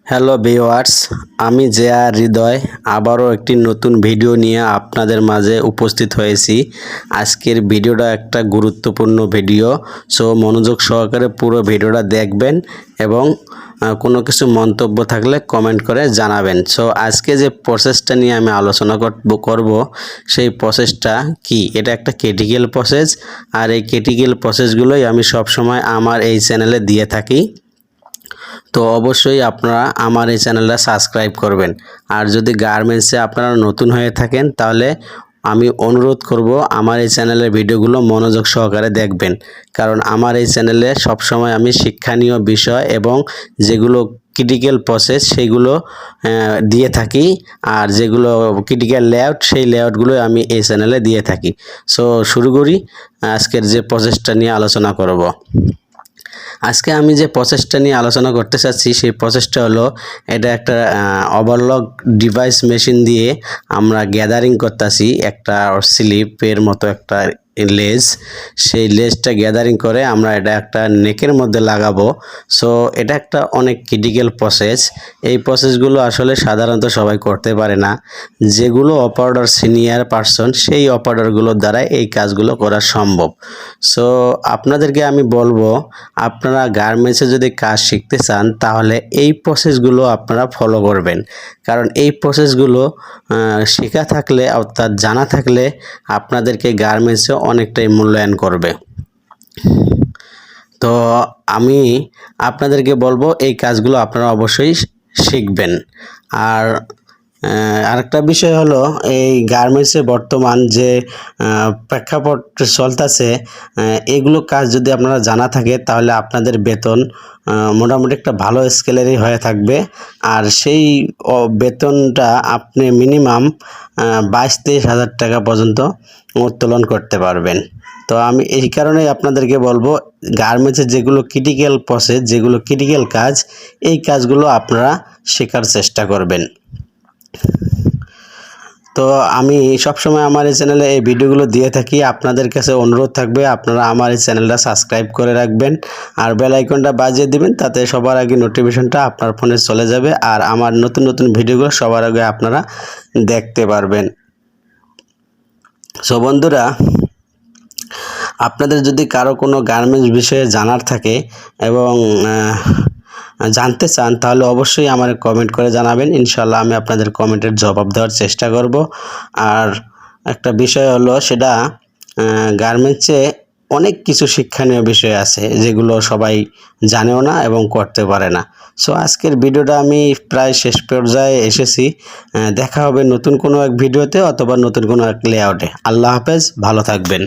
Hello viewers, আমি জেয়া হৃদয় আবারও একটি নতুন ভিডিও নিয়ে আপনাদের মাঝে উপস্থিত হয়েছি। আজকের ভিডিওটা একটা গুরুত্বপূর্ণ ভিডিও, সো মনোযোগ সহকারে পুরো ভিডিওটা দেখবেন এবং কোনো কিছু মন্তব্য থাকলে কমেন্ট করে জানাবেন। সো আজকে যে প্রসেসটা নিয়ে আমি আলোচনা করব সেই প্রসেসটা কি, এটা একটা ক্রিটিক্যাল প্রসেস, আর এই ক্রিটিক্যাল প্রসেসগুলোই আমি সবসময় আমার এই চ্যানেলে দিয়ে থাকি। তো অবশ্যই আপনারা আমার এই চ্যানেলটা সাবস্ক্রাইব করবেন। আর যদি গার্মেন্টসে আপনারা নতুন হয়ে থাকেন তাহলে আমি অনুরোধ করব আমার এই চ্যানেলের ভিডিওগুলো মনোযোগ সহকারে দেখবেন, কারণ আমার এই চ্যানেলে সবসময় আমি শিক্ষণীয় বিষয় এবং যেগুলো ক্রিটিক্যাল প্রসেস সেইগুলো দিয়ে থাকি, আর যেগুলো ক্রিটিক্যাল লেআউট সেই লেআউটগুলো আমি এই চ্যানেলে দিয়ে থাকি। সো শুরু করি আজকের যে প্রসেসটা নিয়ে আলোচনা করব। আজকে আমি যে প্রসেসটা নিয়ে আলোচনা করতে চাচ্ছি সেই প্রসেসটা হলো, এটা একটা ওভারলক ডিভাইস মেশিন দিয়ে আমরা গ্যাদারিং করতেছি একটা স্লিপের মতো একটা লেজ। সেই লেজটা গ্যাদারিং করে আমরা এটা একটা নেকের মধ্যে লাগাবো। সো এটা একটা অনেক ক্রিটিক্যাল প্রসেস। এই প্রসেসগুলো আসলে সাধারণত সবাই করতে পারে না। যেগুলো অপারেটর সিনিয়র পারসন সেই অপারেটরগুলোর দ্বারা এই কাজগুলো করা সম্ভব। সো আপনাদেরকে আমি বলবো, আপনারা গার্মেন্টসে যদি কাজ শিখতে চান তাহলে এই প্রসেসগুলো আপনারা ফলো করবেন, কারণ এই প্রসেসগুলো শেখা থাকলে অর্থাৎ জানা থাকলে আপনাদেরকে গার্মেন্টসে অনেকটাই মূল্যায়ন করবে। তো আমি আপনাদেরকে বলবো এই কাজগুলো আপনারা অবশ্যই শিখবেন। আর আরেকটা বিষয় হলো, এই গার্মেন্টসে বর্তমান যে প্রেক্ষাপট চলতেছে, এগুলো কাজ যদি আপনারা জানা থাকে তাহলে আপনাদের বেতন মোটামুটি একটা ভালো স্কেলেরই হয়ে থাকবে। আর সেই বেতনটা আপনি মিনিমাম 22-23 হাজার টাকা পর্যন্ত উত্তোলন করতে পারবেন। তো আমি এই কারণেই আপনাদেরকে বলবো, গার্মেন্টসের যেগুলো ক্রিটিক্যাল প্রসেস, যেগুলো ক্রিটিক্যাল কাজ, এই কাজগুলো আপনারা শেখার চেষ্টা করবেন। তো আমি সবসময় আমার এই চ্যানেলে এই ভিডিওগুলো দিয়ে থাকি। আপনাদের কাছে অনুরোধ থাকবে আপনারা আমার এই চ্যানেলটা সাবস্ক্রাইব করে রাখবেন আর বেল আইকনটা বাজিয়ে দিবেন, তাতে সবার আগে নোটিফিকেশনটা আপনার ফোনে চলে যাবে আর আমার নতুন নতুন ভিডিওগুলো সবার আগে আপনারা দেখতে পারবেন। সো বন্ধুরা, আপনাদের যদি কারো কোনো গার্মেন্টস বিষয়ে জানার থাকে এবং জানতে চান তাহলে অবশ্যই আমার কমেন্ট করে জানাবেন। ইনশাল্লাহ আমি আপনাদের কমেন্টের জবাব দেওয়ার চেষ্টা করব। আর একটা বিষয় হলো, সেটা গার্মেন্টসে অনেক কিছু শিক্ষণীয় বিষয় আছে যেগুলো সবাই জানেও না এবং করতে পারে না। সো আজকের ভিডিওটা আমি প্রায় শেষ পর্যায়ে এসেছি। দেখা হবে নতুন কোনো এক ভিডিওতে অথবা নতুন কোনো এক লেআউটে। আল্লাহ হাফেজ, ভালো থাকবেন।